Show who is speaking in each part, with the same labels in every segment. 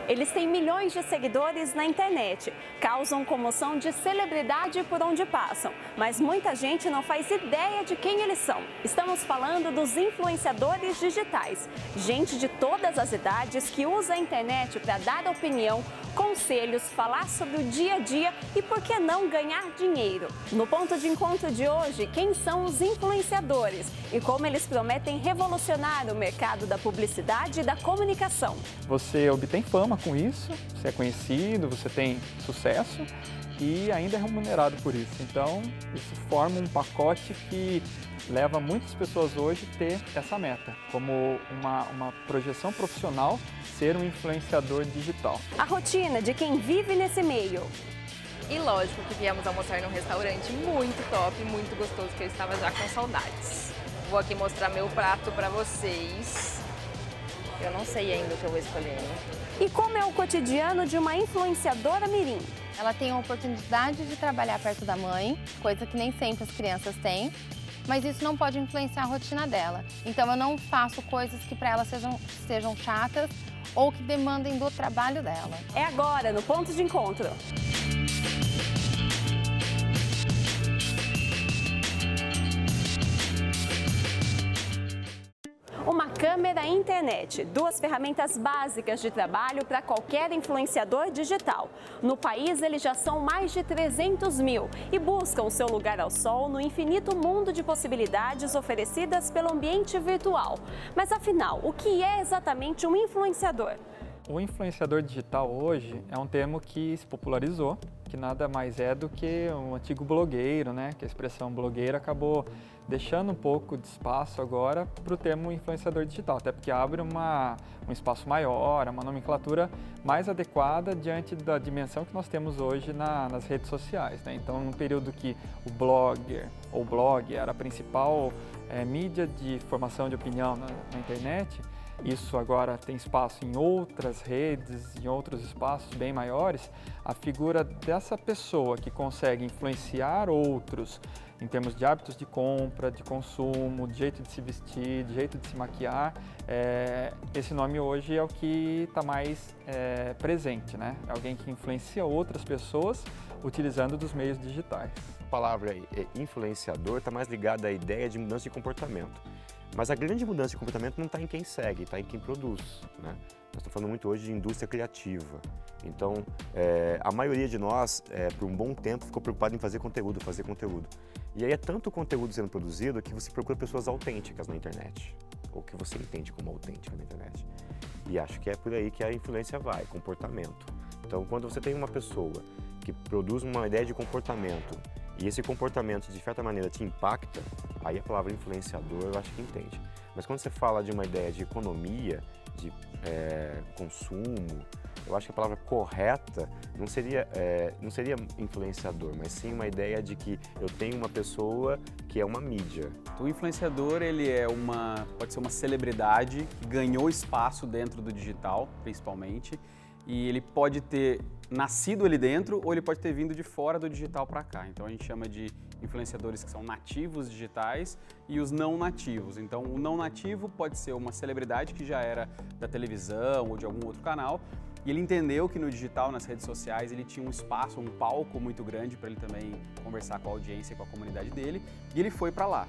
Speaker 1: Eles têm milhões de seguidores na internet, causam comoção de celebridade por onde passam, mas muita gente não faz ideia de quem eles são. Estamos falando dos influenciadores digitais, gente de todas as idades que usa a internet para dar opinião, conselhos, falar sobre o dia a dia e, por que não, ganhar dinheiro. No ponto de encontro de hoje, quem são os influenciadores e como eles prometem revolucionar o mercado da publicidade e da comunicação.
Speaker 2: Você obtém fama com isso, você é conhecido, você tem sucesso e ainda é remunerado por isso. Então, isso forma um pacote que leva muitas pessoas hoje a ter essa meta, como uma projeção profissional, ser um influenciador digital.
Speaker 1: A rotina de quem vive nesse meio.
Speaker 3: E lógico que viemos almoçar num restaurante muito top, muito gostoso, que eu estava já com saudades. Vou aqui mostrar meu prato para vocês. Eu não sei ainda o que eu vou escolher.
Speaker 1: E como é o cotidiano de uma influenciadora mirim?
Speaker 4: Ela tem a oportunidade de trabalhar perto da mãe, coisa que nem sempre as crianças têm, mas isso não pode influenciar a rotina dela. Então eu não faço coisas que para ela sejam chatas ou que demandem do trabalho dela.
Speaker 1: É agora, no Ponto de Encontro. Uma câmera e internet, duas ferramentas básicas de trabalho para qualquer influenciador digital. No país, eles já são mais de 300 mil e buscam seu lugar ao sol no infinito mundo de possibilidades oferecidas pelo ambiente virtual. Mas afinal, o que é exatamente um influenciador?
Speaker 2: O influenciador digital hoje é um termo que se popularizou, que nada mais é do que um antigo blogueiro, né? Que a expressão blogueiro acabou deixando um pouco de espaço agora para o termo influenciador digital, até porque abre um espaço maior, uma nomenclatura mais adequada diante da dimensão que nós temos hoje nas redes sociais, né? Então, num período que o blogger ou blog era a principal mídia de formação de opinião na internet, isso agora tem espaço em outras redes, em outros espaços bem maiores. A figura dessa pessoa que consegue influenciar outros em termos de hábitos de compra, de consumo, de jeito de se vestir, de jeito de se maquiar, esse nome hoje é o que está mais presente, né? É alguém que influencia outras pessoas utilizando dos meios digitais.
Speaker 5: A palavra influenciador está mais ligada à ideia de mudança de comportamento. Mas a grande mudança de comportamento não está em quem segue, está em quem produz, né? Nós estamos falando muito hoje de indústria criativa. Então, a maioria de nós, por um bom tempo, ficou preocupado em fazer conteúdo. E aí é tanto conteúdo sendo produzido que você procura pessoas autênticas na internet, ou que você entende como autêntica na internet. E acho que é por aí que a influência vai, comportamento. Então, quando você tem uma pessoa que produz uma ideia de comportamento, e esse comportamento, de certa maneira, te impacta, aí a palavra influenciador eu acho que entende. Mas quando você fala de uma ideia de economia, de consumo, eu acho que a palavra correta não seria influenciador, mas sim uma ideia de que eu tenho uma pessoa que é uma mídia.
Speaker 6: O influenciador, ele pode ser uma celebridade que ganhou espaço dentro do digital, principalmente, e ele pode ter nascido ali dentro ou ele pode ter vindo de fora do digital para cá. Então a gente chama de influenciadores que são nativos digitais e os não nativos. Então o não nativo pode ser uma celebridade que já era da televisão ou de algum outro canal e ele entendeu que no digital, nas redes sociais, ele tinha um espaço, um palco muito grande para ele também conversar com a audiência e com a comunidade dele e ele foi para lá.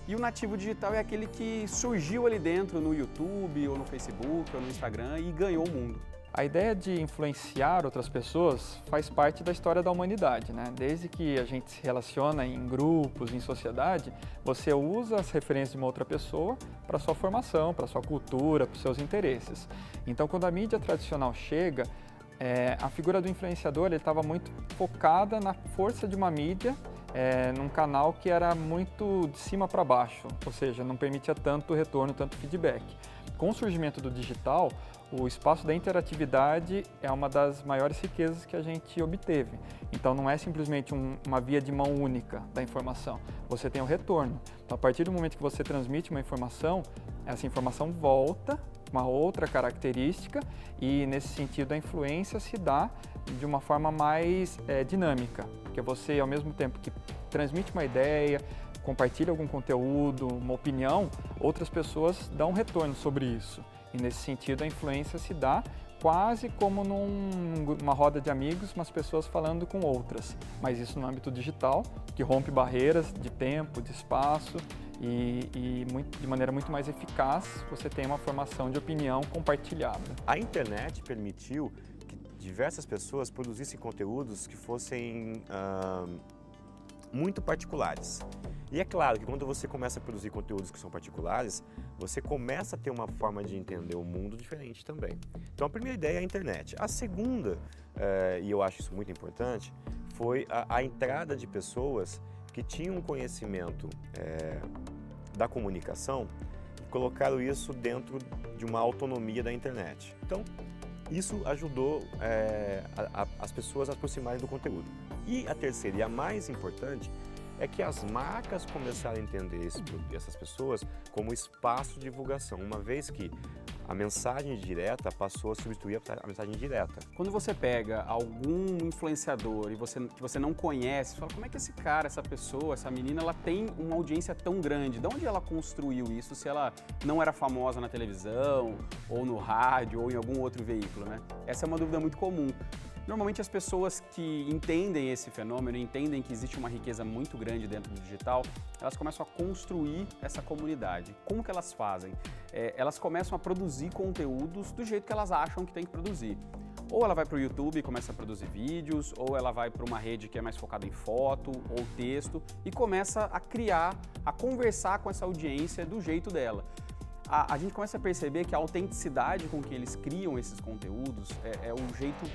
Speaker 6: E o nativo digital é aquele que surgiu ali dentro no YouTube ou no Facebook ou no Instagram e ganhou o mundo.
Speaker 2: A ideia de influenciar outras pessoas faz parte da história da humanidade, né? Desde que a gente se relaciona em grupos, em sociedade, você usa as referências de uma outra pessoa para sua formação, para sua cultura, para os seus interesses. Então, quando a mídia tradicional chega, a figura do influenciador estava muito focada na força de uma mídia, num canal que era muito de cima para baixo, ou seja, não permitia tanto retorno, tanto feedback. Com o surgimento do digital, o espaço da interatividade é uma das maiores riquezas que a gente obteve. Então não é simplesmente uma via de mão única da informação, você tem o retorno. Então, a partir do momento que você transmite uma informação, essa informação volta, uma outra característica, e nesse sentido a influência se dá de uma forma mais dinâmica, porque você, ao mesmo tempo que transmite uma ideia, compartilha algum conteúdo, uma opinião, outras pessoas dão um retorno sobre isso. E nesse sentido a influência se dá quase como numa roda de amigos, umas pessoas falando com outras. Mas isso no âmbito digital, que rompe barreiras de tempo, de espaço e de maneira muito mais eficaz você tem uma formação de opinião compartilhada.
Speaker 5: A internet permitiu que diversas pessoas produzissem conteúdos que fossem muito particulares. E é claro que quando você começa a produzir conteúdos que são particulares, você começa a ter uma forma de entender o mundo diferente também. Então a primeira ideia é a internet. A segunda, e eu acho isso muito importante, foi a entrada de pessoas que tinham um conhecimento da comunicação e colocaram isso dentro de uma autonomia da internet. Então isso ajudou as pessoas a aproximarem do conteúdo. E a terceira e a mais importante é que as marcas começaram a entender essas pessoas como espaço de divulgação, uma vez que a mensagem direta passou a substituir a mensagem indireta.
Speaker 6: Quando você pega algum influenciador e que você não conhece, você fala, como é que esse cara, essa pessoa, essa menina, ela tem uma audiência tão grande? De onde ela construiu isso se ela não era famosa na televisão, ou no rádio, ou em algum outro veículo, né? Essa é uma dúvida muito comum. Normalmente as pessoas que entendem esse fenômeno, entendem que existe uma riqueza muito grande dentro do digital, elas começam a construir essa comunidade. Como que elas fazem? Elas começam a produzir conteúdos do jeito que elas acham que tem que produzir. Ou ela vai para o YouTube e começa a produzir vídeos, ou ela vai para uma rede que é mais focada em foto ou texto e começa a criar, a conversar com essa audiência do jeito dela. A gente começa a perceber que a autenticidade com que eles criam esses conteúdos é o jeito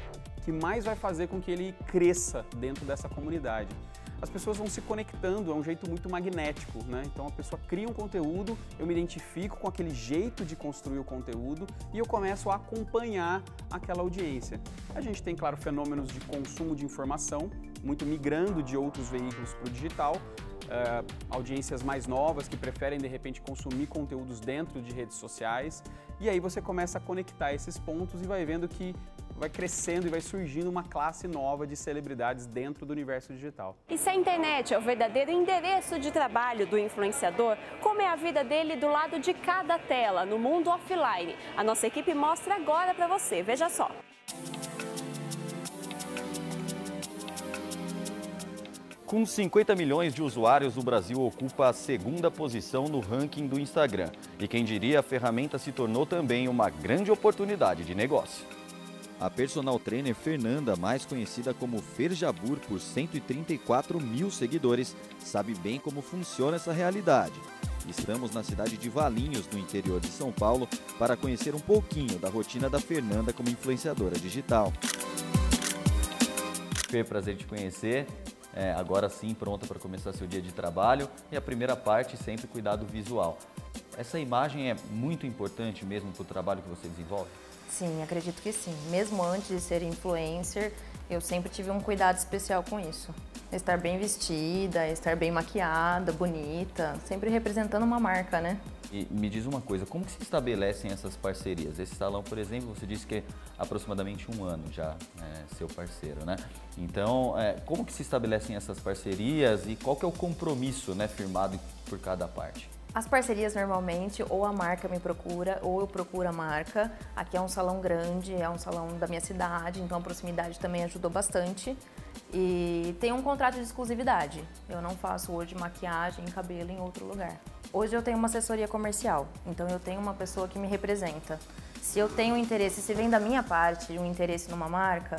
Speaker 6: que mais vai fazer com que ele cresça dentro dessa comunidade. As pessoas vão se conectando, é um jeito muito magnético, né? Então a pessoa cria um conteúdo, eu me identifico com aquele jeito de construir o conteúdo e eu começo a acompanhar aquela audiência. A gente tem, claro, fenômenos de consumo de informação, muito migrando de outros veículos para o digital, audiências mais novas que preferem, de repente, consumir conteúdos dentro de redes sociais, e aí você começa a conectar esses pontos e vai vendo que vai crescendo e vai surgindo uma classe nova de celebridades dentro do universo digital.
Speaker 1: E se a internet é o verdadeiro endereço de trabalho do influenciador, como é a vida dele do lado de cada tela, no mundo offline? A nossa equipe mostra agora para você, veja só.
Speaker 7: Com 50 milhões de usuários, o Brasil ocupa a segunda posição no ranking do Instagram. E quem diria, a ferramenta se tornou também uma grande oportunidade de negócio. A personal trainer Fernanda, mais conhecida como Fer Jabur, por 134 mil seguidores, sabe bem como funciona essa realidade. Estamos na cidade de Valinhos, no interior de São Paulo, para conhecer um pouquinho da rotina da Fernanda como influenciadora digital. Fer, prazer te conhecer. Agora sim, pronta para começar seu dia de trabalho. E a primeira parte, sempre cuidado visual. Essa imagem é muito importante mesmo para o trabalho que você desenvolve?
Speaker 8: Sim, acredito que sim. Mesmo antes de ser influencer, eu sempre tive um cuidado especial com isso. Estar bem vestida, estar bem maquiada, bonita, sempre representando uma marca, né?
Speaker 7: E me diz uma coisa, como que se estabelecem essas parcerias? Esse salão, por exemplo, você disse que é aproximadamente 1 ano já seu parceiro, né? Então, como que se estabelecem essas parcerias e qual que é o compromisso, né, firmado por cada parte?
Speaker 8: As parcerias normalmente ou a marca me procura ou eu procuro a marca. Aqui é um salão grande, é um salão da minha cidade, então a proximidade também ajudou bastante. E tem um contrato de exclusividade. Eu não faço hoje maquiagem e cabelo em outro lugar. Hoje eu tenho uma assessoria comercial, então eu tenho uma pessoa que me representa. Se eu tenho interesse, se vem da minha parte um interesse numa marca,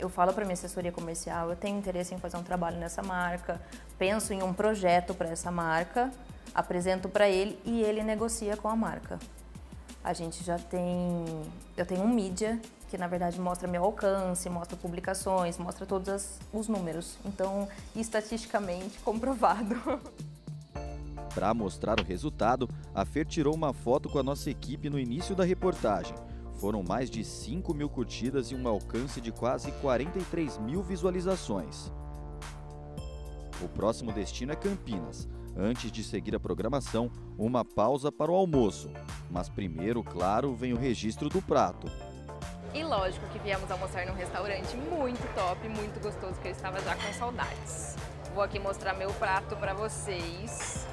Speaker 8: eu falo para minha assessoria comercial, eu tenho interesse em fazer um trabalho nessa marca, penso em um projeto para essa marca, apresento para ele e ele negocia com a marca. A gente eu tenho um mídia que na verdade mostra meu alcance, mostra publicações, mostra todos os números, então estatisticamente comprovado.
Speaker 7: Para mostrar o resultado, a Fer tirou uma foto com a nossa equipe no início da reportagem. Foram mais de 5 mil curtidas e um alcance de quase 43 mil visualizações. O próximo destino é Campinas. Antes de seguir a programação, uma pausa para o almoço. Mas primeiro, claro, vem o registro do prato.
Speaker 3: E lógico que viemos almoçar num restaurante muito top, muito gostoso, que eu estava já com saudades. Vou aqui mostrar meu prato para vocês.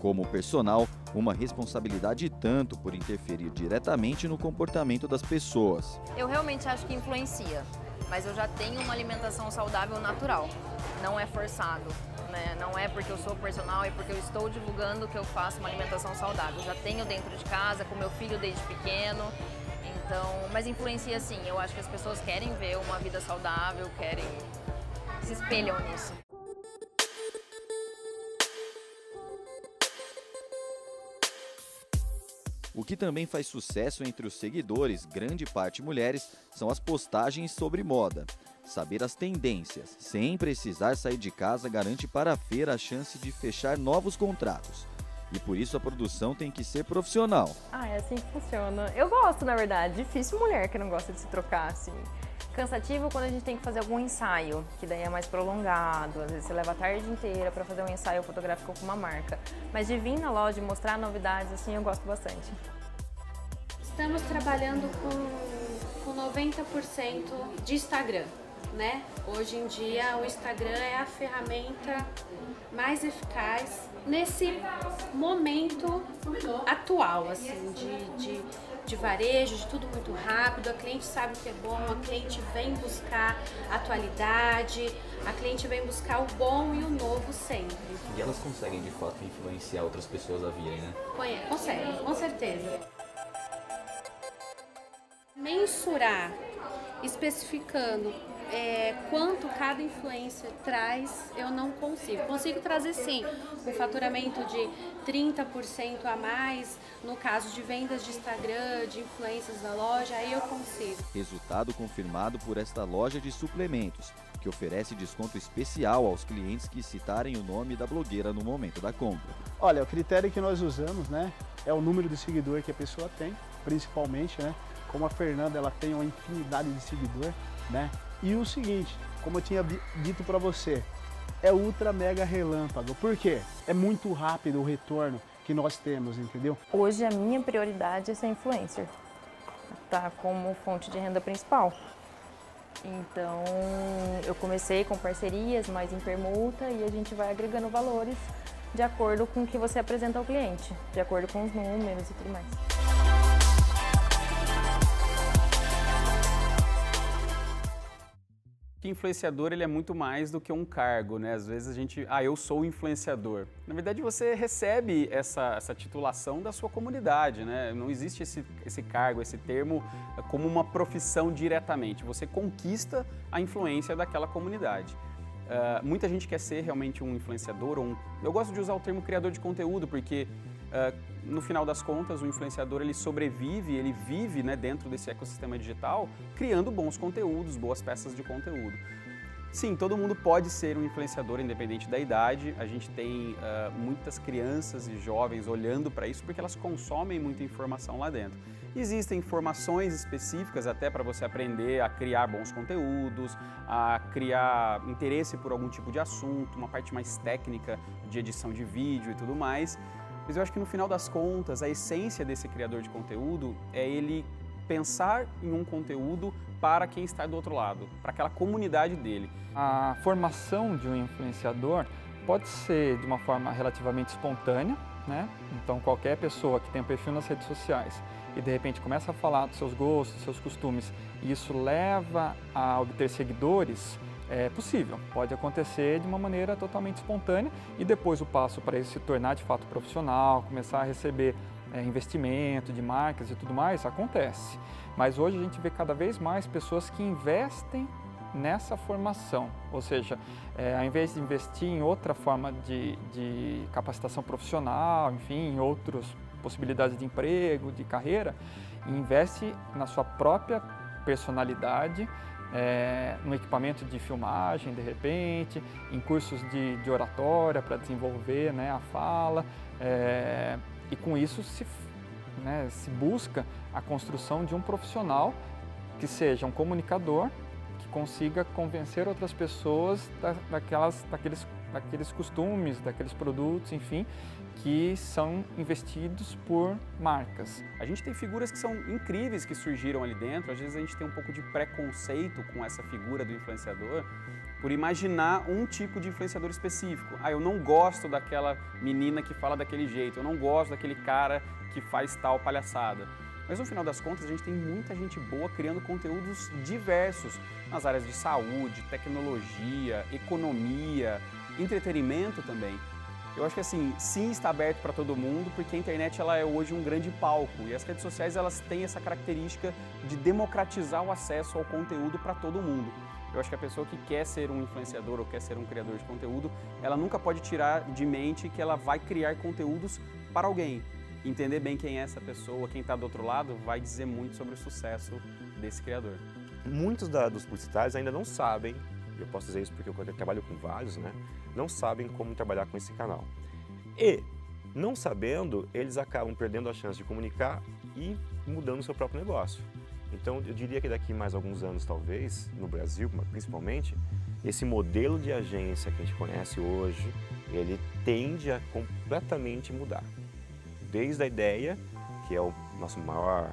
Speaker 7: Como personal, uma responsabilidade tanto por interferir diretamente no comportamento das pessoas.
Speaker 8: Eu realmente acho que influencia, mas eu já tenho uma alimentação saudável natural, não é forçado, né? Não é porque eu sou personal e porque eu estou divulgando que eu faço uma alimentação saudável. Eu já tenho dentro de casa, com meu filho desde pequeno, então, mas influencia sim. Eu acho que as pessoas querem ver uma vida saudável, se espelham nisso.
Speaker 7: O que também faz sucesso entre os seguidores, grande parte mulheres, são as postagens sobre moda. Saber as tendências, sem precisar sair de casa, garante para a feira a chance de fechar novos contratos. E por isso a produção tem que ser profissional.
Speaker 8: É assim que funciona. Eu gosto, na verdade. Difícil mulher que não gosta de se trocar, assim. Cansativo quando a gente tem que fazer algum ensaio, que daí é mais prolongado. Às vezes você leva a tarde inteira para fazer um ensaio fotográfico com uma marca. Mas de vir na loja e mostrar novidades, assim, eu gosto bastante.
Speaker 9: Estamos trabalhando com 90% de Instagram, né? Hoje em dia o Instagram é a ferramenta mais eficaz nesse momento atual, assim, de varejo, de tudo muito rápido. A cliente sabe o que é bom, a cliente vem buscar atualidade, a cliente vem buscar o bom e o novo sempre.
Speaker 10: E elas conseguem, de fato, influenciar outras pessoas a virem, né?
Speaker 9: Conseguem, com certeza. Mensurar, especificando quanto cada influencer traz, eu não consigo. Consigo trazer sim um faturamento de 30% a mais, no caso de vendas de Instagram, de influências da loja, aí eu consigo.
Speaker 7: Resultado confirmado por esta loja de suplementos, que oferece desconto especial aos clientes que citarem o nome da blogueira no momento da compra.
Speaker 11: Olha, o critério que nós usamos, né, é o número de seguidor que a pessoa tem, principalmente, né? Como a Fernanda, ela tem uma infinidade de seguidor, né? E o seguinte, como eu tinha dito para você, é ultra mega relâmpago. Por quê? É muito rápido o retorno que nós temos, entendeu?
Speaker 8: Hoje a minha prioridade é ser influencer, tá como fonte de renda principal. Então eu comecei com parcerias, mais em permuta, e a gente vai agregando valores de acordo com o que você apresenta ao cliente, de acordo com os números e tudo mais.
Speaker 6: Que influenciador, ele é muito mais do que um cargo, né? Às vezes a gente, eu sou influenciador. Na verdade, você recebe essa titulação da sua comunidade, né? Não existe esse cargo, esse termo como uma profissão diretamente. Você conquista a influência daquela comunidade. Muita gente quer ser realmente um influenciador, eu gosto de usar o termo criador de conteúdo, porque no final das contas, o influenciador ele sobrevive, ele vive, né, dentro desse ecossistema digital, criando bons conteúdos, boas peças de conteúdo. Sim, todo mundo pode ser um influenciador, independente da idade. A gente tem muitas crianças e jovens olhando para isso porque elas consomem muita informação lá dentro. Existem informações específicas até para você aprender a criar bons conteúdos, a criar interesse por algum tipo de assunto, uma parte mais técnica de edição de vídeo e tudo mais. Mas eu acho que no final das contas, a essência desse criador de conteúdo é ele pensar em um conteúdo para quem está do outro lado, para aquela comunidade dele.
Speaker 2: A formação de um influenciador pode ser de uma forma relativamente espontânea, né? Então qualquer pessoa que tem um perfil nas redes sociais e de repente começa a falar dos seus gostos, dos seus costumes, e isso leva a obter seguidores, é possível, pode acontecer de uma maneira totalmente espontânea, e depois o passo para isso se tornar de fato profissional, começar a receber investimento de marcas e tudo mais, acontece. Mas hoje a gente vê cada vez mais pessoas que investem nessa formação, ou seja, ao invés de investir em outra forma de capacitação profissional, enfim, em outras possibilidades de emprego, de carreira, investe na sua própria personalidade, no equipamento de filmagem, de repente, em cursos de oratória para desenvolver, né, a fala, e com isso se busca a construção de um profissional que seja um comunicador, que consiga convencer outras pessoas daqueles daqueles costumes, daqueles produtos, enfim, que são investidos por marcas.
Speaker 6: A gente tem figuras que são incríveis que surgiram ali dentro, às vezes a gente tem um pouco de preconceito com essa figura do influenciador, por imaginar um tipo de influenciador específico. Eu não gosto daquela menina que fala daquele jeito, eu não gosto daquele cara que faz tal palhaçada. Mas no final das contas, a gente tem muita gente boa criando conteúdos diversos nas áreas de saúde, tecnologia, economia, entretenimento também. Eu acho que assim, sim, está aberto para todo mundo, porque a internet ela é hoje um grande palco e as redes sociais elas têm essa característica de democratizar o acesso ao conteúdo para todo mundo. Eu acho que a pessoa que quer ser um influenciador ou quer ser um criador de conteúdo, ela nunca pode tirar de mente que ela vai criar conteúdos para alguém. Entender bem quem é essa pessoa, quem está do outro lado, vai dizer muito sobre o sucesso desse criador.
Speaker 5: Muitos dos publicitários ainda não sabem, eu posso dizer isso porque eu trabalho com vários, né? Não sabem como trabalhar com esse canal. E, não sabendo, eles acabam perdendo a chance de comunicar e mudando o seu próprio negócio. Então, eu diria que daqui mais alguns anos, talvez, no Brasil, principalmente, esse modelo de agência que a gente conhece hoje, ele tende a completamente mudar. Desde a ideia, que é a nossa maior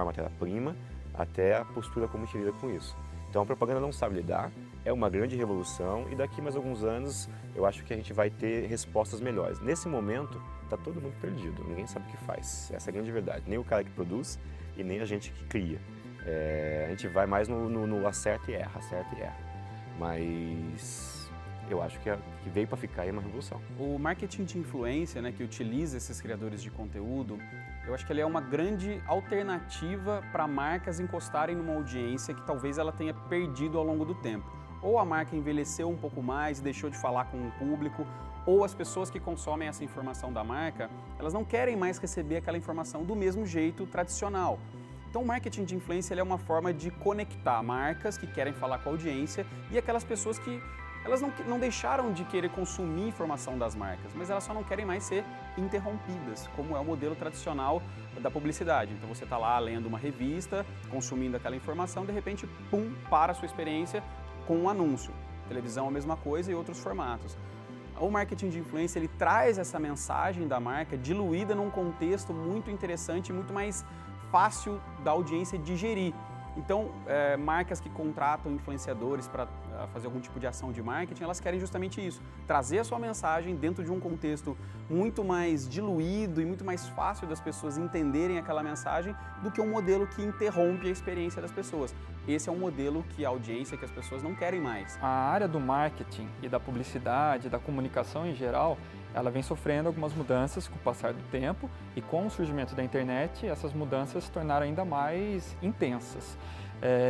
Speaker 5: matéria-prima, até a postura como a gente lida com isso. Então a propaganda não sabe lidar, é uma grande revolução e daqui mais alguns anos eu acho que a gente vai ter respostas melhores. Nesse momento está todo mundo perdido, ninguém sabe o que faz, essa é a grande verdade. Nem o cara que produz e nem a gente que cria. A gente vai mais no acerta e erra, mas eu acho que veio para ficar aí uma revolução.
Speaker 6: O marketing de influência, né, que utiliza esses criadores de conteúdo, eu acho que ele é uma grande alternativa para marcas encostarem numa audiência que talvez ela tenha perdido ao longo do tempo. Ou a marca envelheceu um pouco mais, deixou de falar com o público, ou as pessoas que consomem essa informação da marca, elas não querem mais receber aquela informação do mesmo jeito tradicional. Então o marketing de influência ele é uma forma de conectar marcas que querem falar com a audiência e aquelas pessoas que elas não deixaram de querer consumir informação das marcas, mas elas só não querem mais ser interrompidas, como é o modelo tradicional da publicidade. Então você está lá lendo uma revista, consumindo aquela informação, de repente, pum, para a sua experiência com um anúncio. Televisão é a mesma coisa e outros formatos. O marketing de influência ele traz essa mensagem da marca diluída num contexto muito interessante e muito mais fácil da audiência digerir. Então, marcas que contratam influenciadores para fazer algum tipo de ação de marketing, elas querem justamente isso, trazer a sua mensagem dentro de um contexto muito mais diluído e muito mais fácil das pessoas entenderem aquela mensagem do que um modelo que interrompe a experiência das pessoas. Esse é um modelo que a audiência, que as pessoas não querem mais.
Speaker 2: A área do marketing e da publicidade, da comunicação em geral, ela vem sofrendo algumas mudanças com o passar do tempo e com o surgimento da internet, essas mudanças se tornaram ainda mais intensas.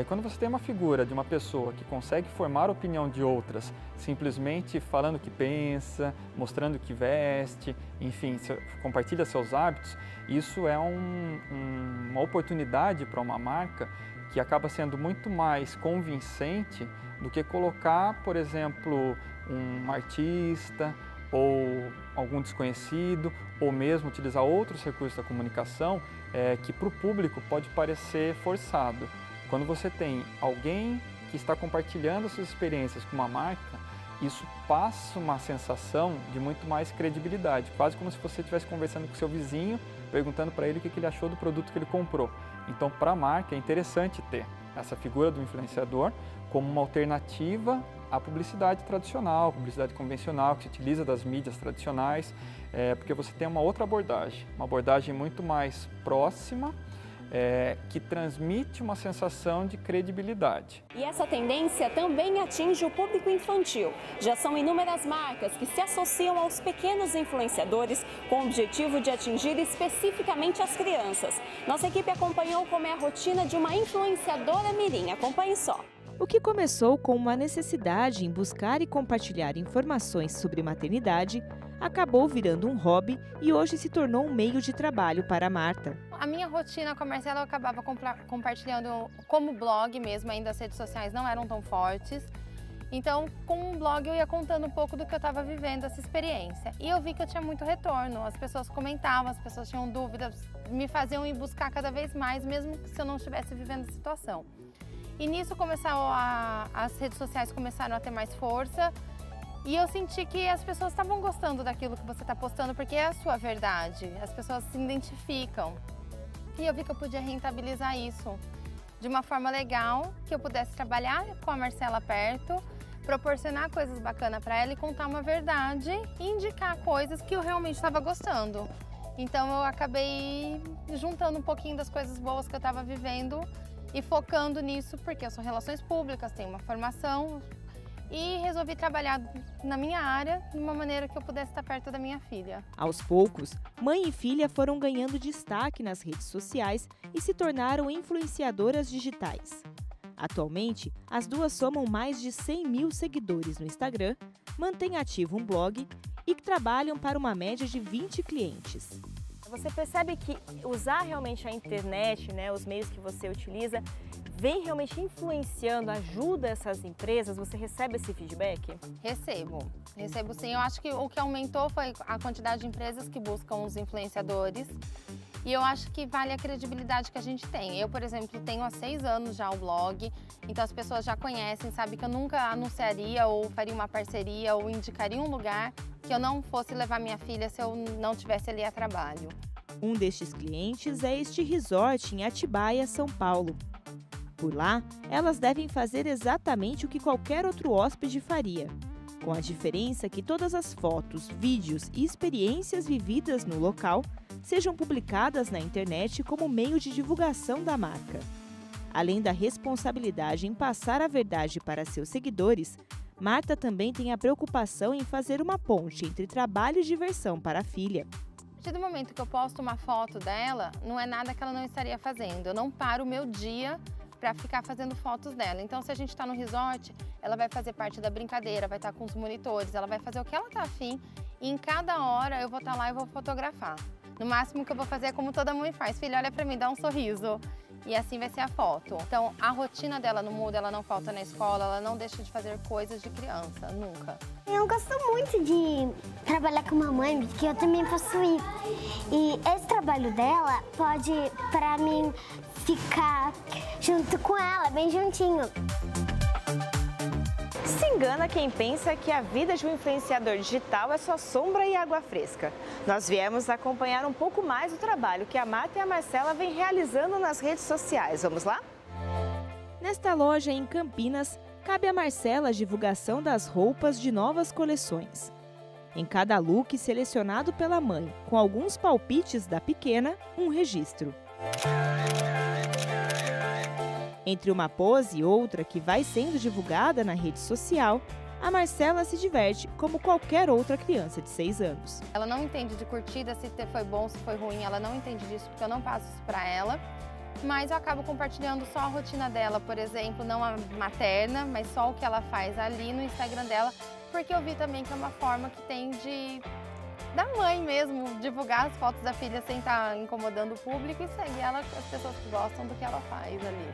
Speaker 2: Quando você tem uma figura de uma pessoa que consegue formar a opinião de outras, simplesmente falando o que pensa, mostrando o que veste, enfim, compartilha seus hábitos, isso é uma oportunidade para uma marca que acaba sendo muito mais convincente do que colocar, por exemplo, um artista ou algum desconhecido, ou mesmo utilizar outros recursos da comunicação que para o público pode parecer forçado. Quando você tem alguém que está compartilhando suas experiências com uma marca, isso passa uma sensação de muito mais credibilidade, quase como se você estivesse conversando com seu vizinho, perguntando para ele o que ele achou do produto que ele comprou. Então, para a marca é interessante ter essa figura do influenciador como uma alternativa à publicidade tradicional, publicidade convencional, que se utiliza das mídias tradicionais, porque você tem uma outra abordagem, uma abordagem muito mais próxima, que transmite uma sensação de credibilidade.
Speaker 1: E essa tendência também atinge o público infantil. Já são inúmeras marcas que se associam aos pequenos influenciadores com o objetivo de atingir especificamente as crianças. Nossa equipe acompanhou como é a rotina de uma influenciadora mirim. Acompanhe só.
Speaker 12: O que começou com uma necessidade em buscar e compartilhar informações sobre maternidade, acabou virando um hobby e hoje se tornou um meio de trabalho para a Marta.
Speaker 4: A minha rotina comercial eu acabava compartilhando como blog mesmo, ainda as redes sociais não eram tão fortes. Então, com um blog eu ia contando um pouco do que eu estava vivendo, essa experiência. E eu vi que eu tinha muito retorno, as pessoas comentavam, as pessoas tinham dúvidas, me faziam ir buscar cada vez mais, mesmo se eu não estivesse vivendo a situação. E nisso as redes sociais começaram a ter mais força E eu senti que as pessoas estavam gostando daquilo que você está postando, porque é a sua verdade, as pessoas se identificam. E eu vi que eu podia rentabilizar isso de uma forma legal, que eu pudesse trabalhar com a Marcela perto, proporcionar coisas bacanas para ela e contar uma verdade e indicar coisas que eu realmente estava gostando. Então eu acabei juntando um pouquinho das coisas boas que eu estava vivendo e focando nisso, porque eu sou relações públicas, tenho uma formação, e resolvi trabalhar na minha área de uma maneira que eu pudesse estar perto da minha filha.
Speaker 12: Aos poucos, mãe e filha foram ganhando destaque nas redes sociais e se tornaram influenciadoras digitais. Atualmente, as duas somam mais de 100 mil seguidores no Instagram, mantêm ativo um blog e trabalham para uma média de 20 clientes.
Speaker 1: Você percebe que usar realmente a internet, né, os meios que você utiliza, vem realmente influenciando, ajuda essas empresas? Você recebe esse feedback?
Speaker 4: Recebo sim. Eu acho que o que aumentou foi a quantidade de empresas que buscam os influenciadores. E eu acho que vale a credibilidade que a gente tem. Eu, por exemplo, tenho há 6 anos já o blog, então as pessoas já conhecem, sabem que eu nunca anunciaria ou faria uma parceria ou indicaria um lugar que eu não fosse levar minha filha se eu não estivesse ali a trabalho.
Speaker 12: Um destes clientes é este resort em Atibaia, São Paulo. Por lá, elas devem fazer exatamente o que qualquer outro hóspede faria, com a diferença que todas as fotos, vídeos e experiências vividas no local sejam publicadas na internet como meio de divulgação da marca. Além da responsabilidade em passar a verdade para seus seguidores, Marta também tem a preocupação em fazer uma ponte entre trabalho e diversão para a filha.
Speaker 4: A partir do momento que eu posto uma foto dela, não é nada que ela não estaria fazendo. Eu não paro o meu dia para ficar fazendo fotos dela. Então, se a gente está no resort, ela vai fazer parte da brincadeira, vai estar com os monitores, ela vai fazer o que ela está afim e em cada hora eu vou estar lá e vou fotografar. No máximo que eu vou fazer é como toda mãe faz, filha, olha para mim, dá um sorriso. E assim vai ser a foto. Então, a rotina dela não muda, ela não falta na escola, ela não deixa de fazer coisas de criança, nunca.
Speaker 13: Eu gosto muito de trabalhar com a mãe, porque eu também faço isso. E esse trabalho dela pode, para mim, ficar junto com ela, bem juntinho.
Speaker 1: Se engana quem pensa que a vida de um influenciador digital é só sombra e água fresca. Nós viemos acompanhar um pouco mais o trabalho que a Marta e a Marcela vêm realizando nas redes sociais. Vamos lá?
Speaker 12: Nesta loja em Campinas, cabe a Marcela a divulgação das roupas de novas coleções. Em cada look selecionado pela mãe, com alguns palpites da pequena, um registro. Entre uma pose e outra que vai sendo divulgada na rede social, a Marcela se diverte como qualquer outra criança de 6 anos.
Speaker 4: Ela não entende de curtida, se foi bom, se foi ruim, ela não entende disso porque eu não passo isso para ela. Mas eu acabo compartilhando só a rotina dela, por exemplo, não a materna, mas só o que ela faz ali no Instagram dela, porque eu vi também que é uma forma que tem da mãe mesmo, divulgar as fotos da filha sem estar incomodando o público e seguir ela, as pessoas que gostam do que ela faz ali.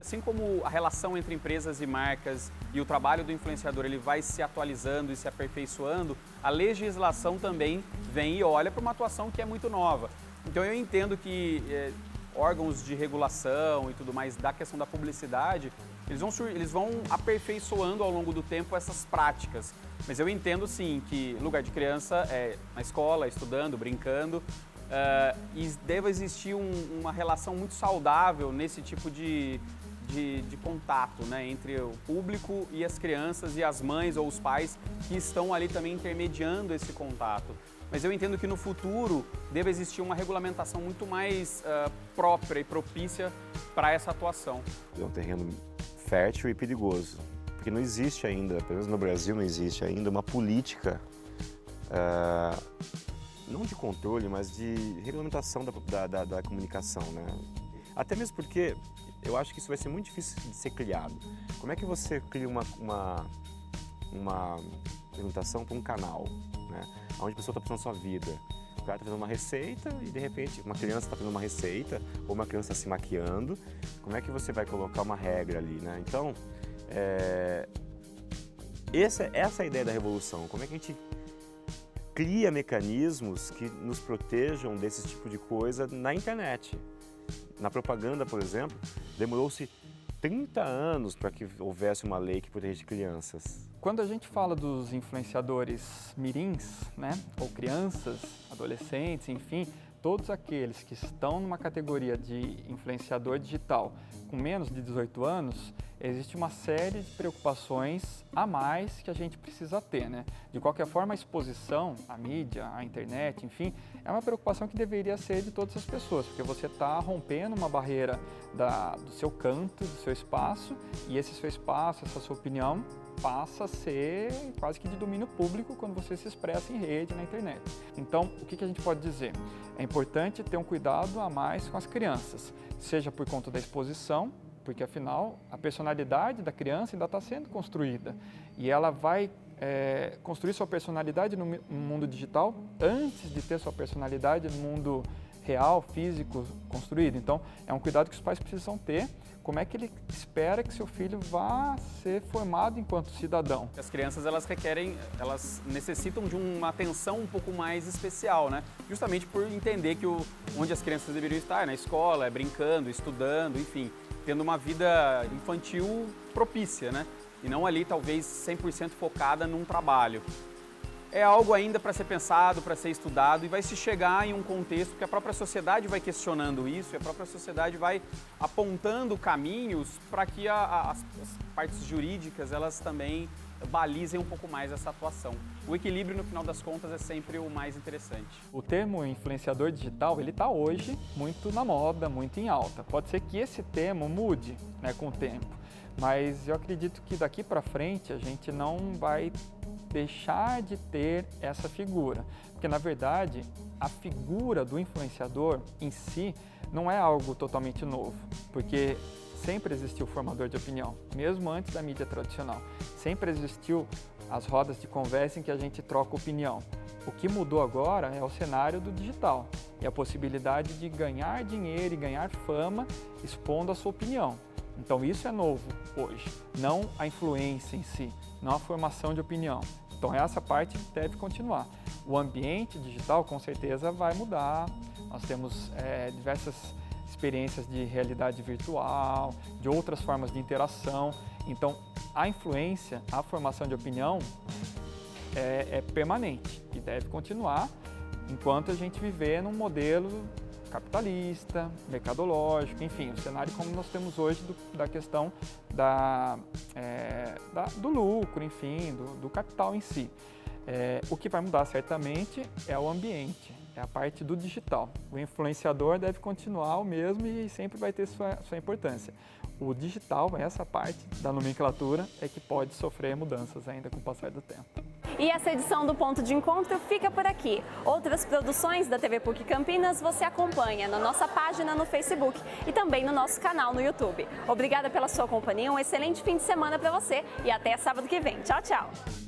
Speaker 6: Assim como a relação entre empresas e marcas e o trabalho do influenciador ele vai se atualizando e se aperfeiçoando, a legislação também vem e olha para uma atuação que é muito nova. Então eu entendo que órgãos de regulação e tudo mais da questão da publicidade, eles vão aperfeiçoando ao longo do tempo essas práticas. Mas eu entendo sim que lugar de criança é na escola, estudando, brincando, e deve existir uma relação muito saudável nesse tipo de contato, né, entre o público e as crianças e as mães ou os pais que estão ali também intermediando esse contato. Mas eu entendo que no futuro deve existir uma regulamentação muito mais própria e propícia para essa atuação.
Speaker 5: É um terreno fértil e perigoso, porque não existe ainda, pelo menos no Brasil não existe ainda uma política, não de controle, mas de regulamentação da comunicação, né? Até mesmo porque eu acho que isso vai ser muito difícil de ser criado. Como é que você cria uma regulamentação para um canal, né? Onde a pessoa está passando a sua vida? O cara está fazendo uma receita e de repente uma criança está fazendo uma receita ou uma criança se maquiando. Como é que você vai colocar uma regra ali, né? Então, essa é a ideia da revolução. Como é que a gente cria mecanismos que nos protejam desse tipo de coisa na internet? Na propaganda, por exemplo, demorou-se 30 anos para que houvesse uma lei que protege crianças.
Speaker 2: Quando a gente fala dos influenciadores mirins, né, ou crianças, adolescentes, enfim, todos aqueles que estão numa categoria de influenciador digital com menos de 18 anos, existe uma série de preocupações a mais que a gente precisa ter, né? De qualquer forma, a exposição à mídia, à internet, enfim, é uma preocupação que deveria ser de todas as pessoas, porque você está rompendo uma barreira do seu canto, do seu espaço, e esse seu espaço, essa sua opinião, passa a ser quase que de domínio público quando você se expressa em rede, na internet. Então, o que a gente pode dizer? É importante ter um cuidado a mais com as crianças, seja por conta da exposição, porque afinal a personalidade da criança ainda está sendo construída e ela vai construir sua personalidade no mundo digital antes de ter sua personalidade no mundo real, físico, construído. Então, é um cuidado que os pais precisam ter. Como é que ele espera que seu filho vá ser formado enquanto cidadão?
Speaker 6: As crianças, elas necessitam de uma atenção um pouco mais especial, né? Justamente por entender que onde as crianças deveriam estar, na escola, brincando, estudando, enfim, tendo uma vida infantil propícia, né? E não ali, talvez, 100% focada num trabalho. É algo ainda para ser pensado, para ser estudado e vai se chegar em um contexto que a própria sociedade vai questionando isso e a própria sociedade vai apontando caminhos para que as partes jurídicas elas também balizem um pouco mais essa atuação. O equilíbrio, no final das contas, é sempre o mais interessante.
Speaker 2: O termo influenciador digital, ele está hoje muito na moda, muito em alta. Pode ser que esse termo mude, né, com o tempo, mas eu acredito que daqui para frente a gente não vai deixar de ter essa figura, porque na verdade a figura do influenciador em si não é algo totalmente novo, porque sempre existiu o formador de opinião, mesmo antes da mídia tradicional, sempre existiu as rodas de conversa em que a gente troca opinião. O que mudou agora é o cenário do digital e a possibilidade de ganhar dinheiro e ganhar fama expondo a sua opinião. Então isso é novo hoje, não a influência em si, não a formação de opinião. Então essa parte deve continuar. O ambiente digital com certeza vai mudar, nós temos diversas experiências de realidade virtual, de outras formas de interação. Então a influência, a formação de opinião é permanente e deve continuar enquanto a gente viver num modelo capitalista, mercadológico, enfim, o cenário como nós temos hoje da questão do lucro, enfim, do capital em si. O que vai mudar certamente é o ambiente, é a parte do digital. O influenciador deve continuar o mesmo e sempre vai ter sua importância. O digital, essa parte da nomenclatura, é que pode sofrer mudanças ainda com o passar do tempo.
Speaker 1: E essa edição do Ponto de Encontro fica por aqui. Outras produções da TV PUC Campinas você acompanha na nossa página no Facebook e também no nosso canal no YouTube. Obrigada pela sua companhia, um excelente fim de semana para você e até sábado que vem. Tchau, tchau!